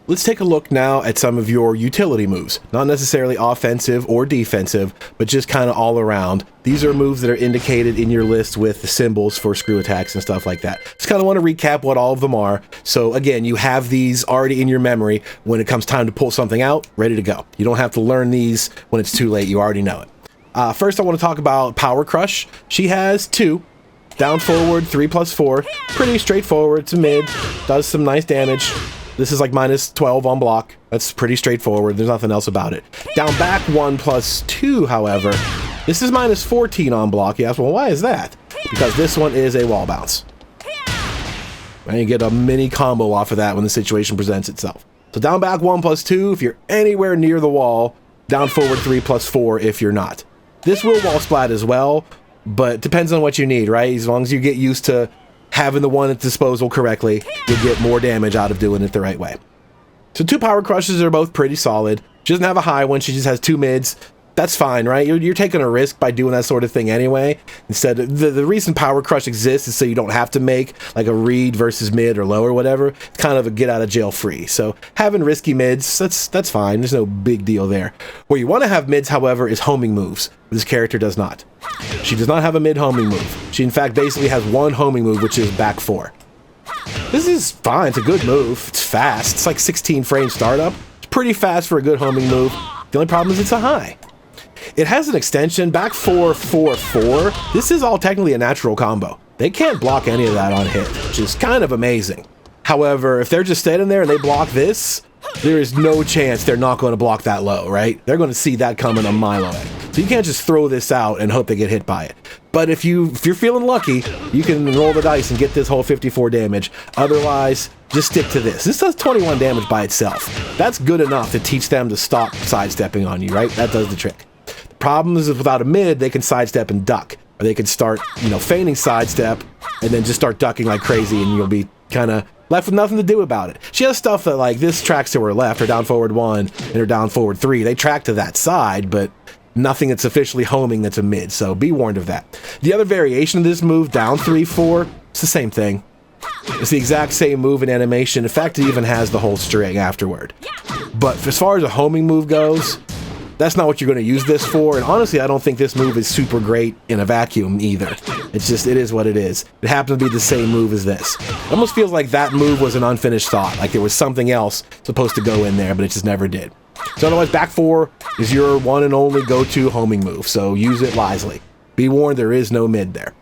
Let's take a look now at some of your utility moves. Not necessarily offensive or defensive, but just kind of all around. These are moves that are indicated in your list with the symbols for screw attacks and stuff like that. Just kind of want to recap what all of them are. So again, you have these already in your memory. When it comes time to pull something out, ready to go. You don't have to learn these when it's too late. You already know it. First, I want to talk about Power Crush. She has 2. Down, forward, 3+4. Pretty straightforward. It's a mid. Does some nice damage. This is like -12 on block. That's pretty straightforward. There's nothing else about it. Down back 1+2, however, this is -14 on block. You ask, well, why is that? Because this one is a wall bounce. And you get a mini combo off of that when the situation presents itself. So down back 1+2 if you're anywhere near the wall. Down forward 3+4 if you're not. This will wall splat as well, but it depends on what you need, right? As long as you get used to having the one at disposal correctly, you'll get more damage out of doing it the right way. So 2 Power Crushes are both pretty solid. She doesn't have a high one, she just has 2 mids. That's fine, right? You're taking a risk by doing that sort of thing anyway. Instead, the reason Power Crush exists is so you don't have to make like a read versus mid or low or whatever. It's kind of a get out of jail free. So having risky mids, that's fine. There's no big deal there. Where you want to have mids, however, is homing moves. This character does not. She does not have a mid homing move. She in fact basically has one homing move, which is back 4. This is fine. It's a good move. It's fast. It's like 16 frame startup. It's pretty fast for a good homing move. The only problem is it's a high. It has an extension, back 4, 4, 4. This is all technically a natural combo. They can't block any of that on hit, which is kind of amazing. However, if they're just standing there and they block this, there is no chance they're not going to block that low, right? They're going to see that coming a mile away. So you can't just throw this out and hope they get hit by it. But if you're feeling lucky, you can roll the dice and get this whole 54 damage. Otherwise, just stick to this. This does 21 damage by itself. That's good enough to teach them to stop sidestepping on you, right? That does the trick. Problem is without a mid, they can sidestep and duck. Or they can start, feigning sidestep and then just start ducking like crazy and you'll be kind of left with nothing to do about it. She has stuff that like this tracks to her left, her down forward 1 and her down forward 3. They track to that side, but nothing that's officially homing that's a mid, so be warned of that. The other variation of this move, down 3, 4, it's the same thing. It's the exact same move in animation. In fact, it even has the whole string afterward. But as far as a homing move goes, that's not what you're going to use this for, and honestly, I don't think this move is super great in a vacuum either. It's just, it is what it is. It happens to be the same move as this. It almost feels like that move was an unfinished thought, like there was something else supposed to go in there, but it just never did. So otherwise, back 4 is your one and only go-to homing move, so use it wisely. Be warned, there is no mid there.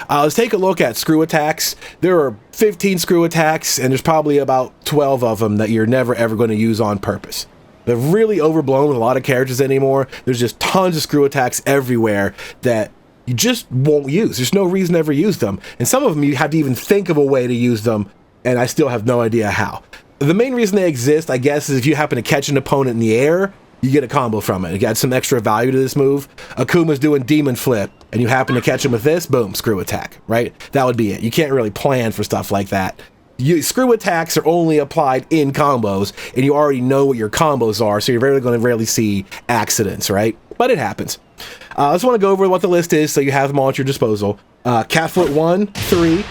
Let's take a look at screw attacks. There are 15 screw attacks, and there's probably about 12 of them that you're never ever going to use on purpose. They're really overblown with a lot of characters anymore. There's just tons of screw attacks everywhere that you just won't use. There's no reason to ever use them. And some of them you have to even think of a way to use them, and I still have no idea how. The main reason they exist, I guess, is if you happen to catch an opponent in the air, you get a combo from it. It got some extra value to this move. Akuma's doing demon flip, and you happen to catch him with this, boom, screw attack, right? That would be it. You can't really plan for stuff like that. Screw attacks are only applied in combos, and you already know what your combos are, so you're going to rarely see accidents, right? But it happens. I just want to go over what the list is so you have them all at your disposal. Catfoot 1, 3,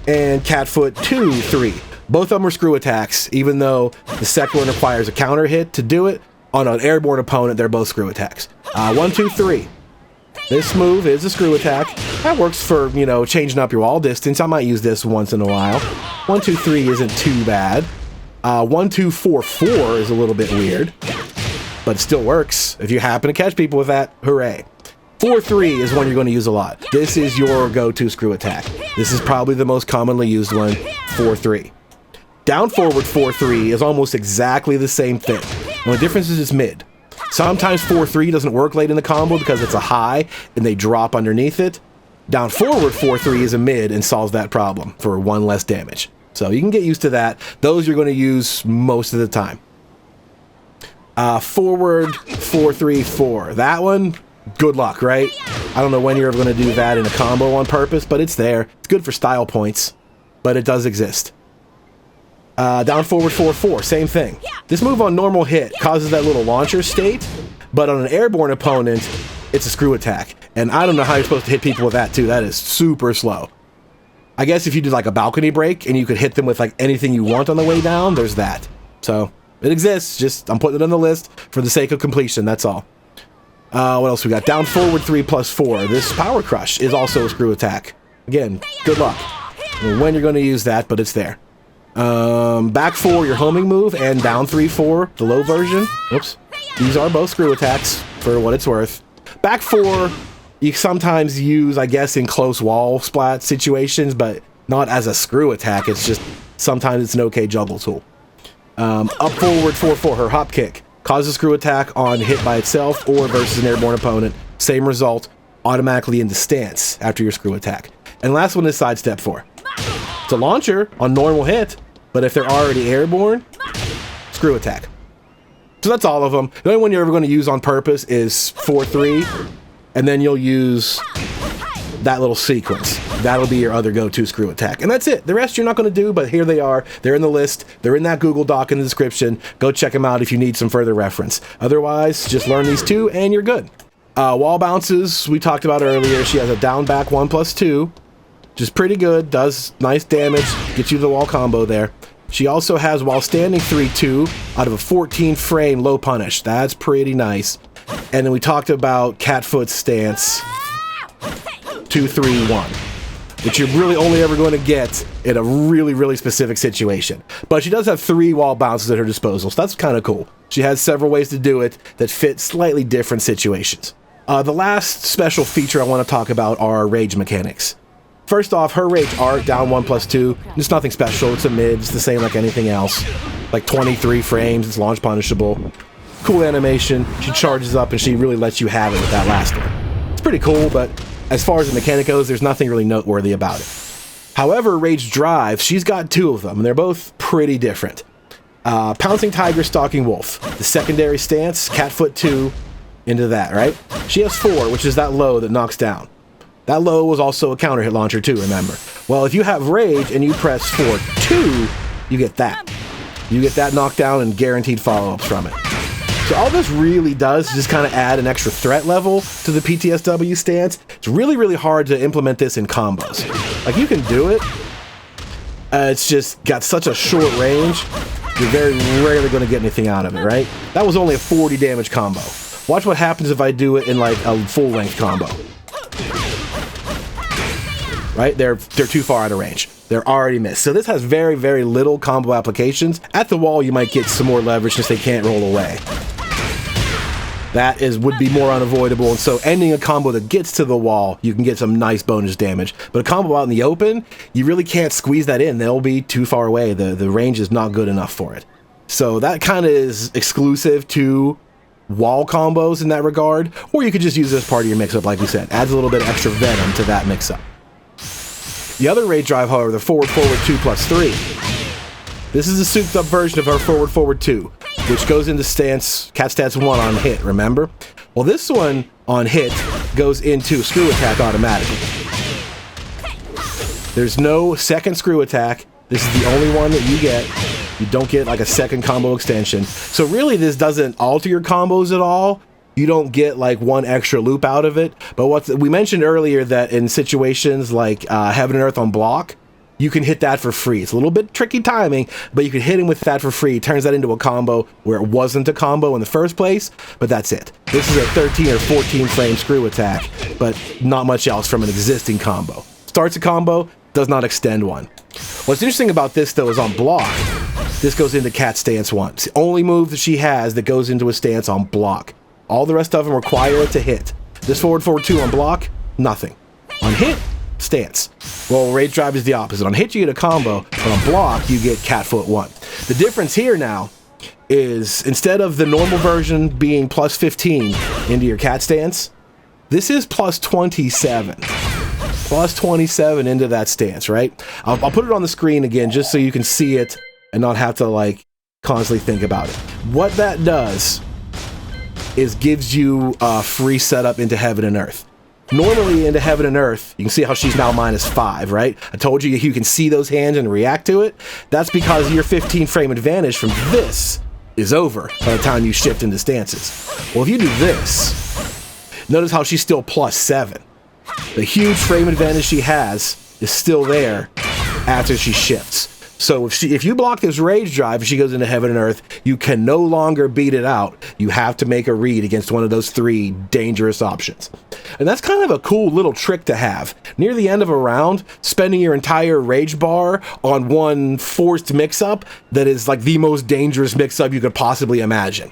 and Catfoot 2, 3. Both of them are screw attacks, even though the second one requires a counter hit to do it. On an airborne opponent, they're both screw attacks. 1, 2, 3. This move is a screw attack. That works for, changing up your wall distance. I might use this once in a while. 1, 2, 3 isn't too bad. 1, 2, 4, 4 is a little bit weird, but it still works. If you happen to catch people with that, hooray. 4, 3 is one you're going to use a lot. This is your go-to screw attack. This is probably the most commonly used one, 4, 3. Down forward 4, 3 is almost exactly the same thing. The only difference is it's mid. Sometimes 4-3 doesn't work late in the combo because it's a high and they drop underneath it. Down forward 4-3 is a mid and solves that problem for 1 less damage. So you can get used to that. Those you're going to use most of the time. Forward 4-3-4. That one, good luck, right? I don't know when you're ever going to do that in a combo on purpose, but it's there. It's good for style points, but it does exist. Down forward 4-4, same thing. This move on normal hit causes that little launcher state, but on an airborne opponent, it's a screw attack. And I don't know how you're supposed to hit people with that too. That is super slow. I guess if you did like a balcony break and you could hit them with like anything you want on the way down, there's that. So it exists. Just I'm putting it on the list for the sake of completion. That's all. What else we got? Down forward 3+4. This power crush is also a screw attack. Again, good luck. I don't know when you're going to use that, but it's there. Back 4, your homing move, and down 3-4, the low version. Oops. These are both screw attacks for what it's worth. Back 4, you sometimes use, I guess, in close wall splat situations, but not as a screw attack. It's just sometimes it's an okay juggle tool. Up forward 4-4, her hop kick. Causes a screw attack on hit by itself or versus an airborne opponent. Same result, automatically into stance after your screw attack. And last one is sidestep 4. It's a launcher on normal hit, but if they're already airborne, screw attack. So that's all of them. The only one you're ever going to use on purpose is 4-3, and then you'll use that little sequence. That'll be your other go-to screw attack. And that's it. The rest you're not going to do, but here they are. They're in the list. They're in that Google Doc in the description. Go check them out if you need some further reference. Otherwise, just learn these two and you're good. Wall bounces, we talked about earlier. She has a down back 1+2, which is pretty good. Does nice damage. Gets you the wall combo there. She also has while standing 3-2 out of a 14 frame low punish. That's pretty nice. And then we talked about cat foot stance 2-3-1, which you're really only ever going to get in a really, really specific situation. But she does have 3 wall bounces at her disposal, so that's kind of cool. She has several ways to do it that fit slightly different situations. The last special feature I want to talk about are rage mechanics. First off, her rage art down 1+2. It's nothing special. It's a mid. It's the same like anything else. Like 23 frames. It's launch punishable. Cool animation. She charges up and she really lets you have it with that last one. It's pretty cool, but as far as the mechanic goes, there's nothing really noteworthy about it. However, rage drive, she's got 2 of them, and they're both pretty different. Pouncing Tiger, Stalking Wolf. The secondary stance, cat foot 2, into that, right? She has 4, which is that low that knocks down. That low was also a counter hit launcher too, remember? Well, if you have rage and you press 4-2, you get that. You get that knockdown and guaranteed follow-ups from it. So all this really does is just kind of add an extra threat level to the PTSW stance. It's really, really hard to implement this in combos. Like, you can do it. It's just got such a short range. You're very rarely going to get anything out of it, right? That was only a 40 damage combo. Watch what happens if I do it in like a full-length combo. Right? They're too far out of range. They're already missed. So this has very, very little combo applications. At the wall, you might get some more leverage since they can't roll away. That would be more unavoidable, and so ending a combo that gets to the wall, you can get some nice bonus damage. But a combo out in the open, you really can't squeeze that in. They'll be too far away. The range is not good enough for it. So that kind of is exclusive to wall combos in that regard, or you could just use it as part of your mix-up, like we said. Adds a little bit of extra venom to that mix-up. The other rage drive, however, the forward 2+3. This is a souped-up version of our forward 2, which goes into stance, cat stance 1 on hit, remember? Well, this one on hit goes into screw attack automatically. There's no second screw attack. This is the only one that you get. You don't get like a second combo extension. So really, this doesn't alter your combos at all. You don't get like one extra loop out of it. But we mentioned earlier that in situations like Heaven and Earth on block, you can hit that for free. It's a little bit tricky timing, but you can hit him with that for free. It turns that into a combo where it wasn't a combo in the first place, but that's it. This is a 13 or 14 frame screw attack, but not much else from an existing combo. Starts a combo, does not extend one. What's interesting about this though is on block, this goes into cat stance 1. It's the only move that she has that goes into a stance on block. All the rest of them require it to hit. This forward 2 on block, nothing. On hit, stance. Well, rage drive is the opposite. On hit, you get a combo, but on block, you get cat foot 1. The difference here now is instead of the normal version being +15 into your cat stance, this is +27. +27 into that stance, right? I'll put it on the screen again just so you can see it and not have to like constantly think about it. What that does is gives you a free setup into Heaven and Earth. Normally into Heaven and Earth, you can see how she's now -5, right? I told you you can see those hands and react to it. That's because your 15 frame advantage from this is over by the time you shift into stances. Well, if you do this, notice how she's still +7. The huge frame advantage she has is still there after she shifts. So if you block this rage drive and she goes into heaven and earth, you can no longer beat it out. You have to make a read against one of those 3 dangerous options. And that's kind of a cool little trick to have. Near the end of a round, spending your entire rage bar on one forced mix-up that is like the most dangerous mix-up you could possibly imagine.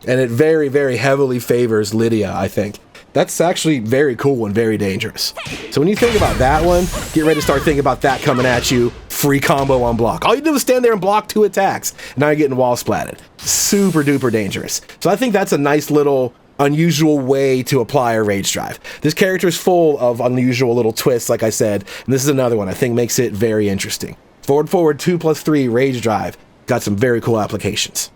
And it very, very heavily favors Lidia, I think. That's actually very cool and very dangerous. So when you think about that one, get ready to start thinking about that coming at you. Free combo on block. All you do is stand there and block 2 attacks. Now you're getting wall splatted. Super duper dangerous. So I think that's a nice little unusual way to apply a rage drive. This character is full of unusual little twists, like I said. And this is another one I think makes it very interesting. Forward 2+3 rage drive. Got some very cool applications.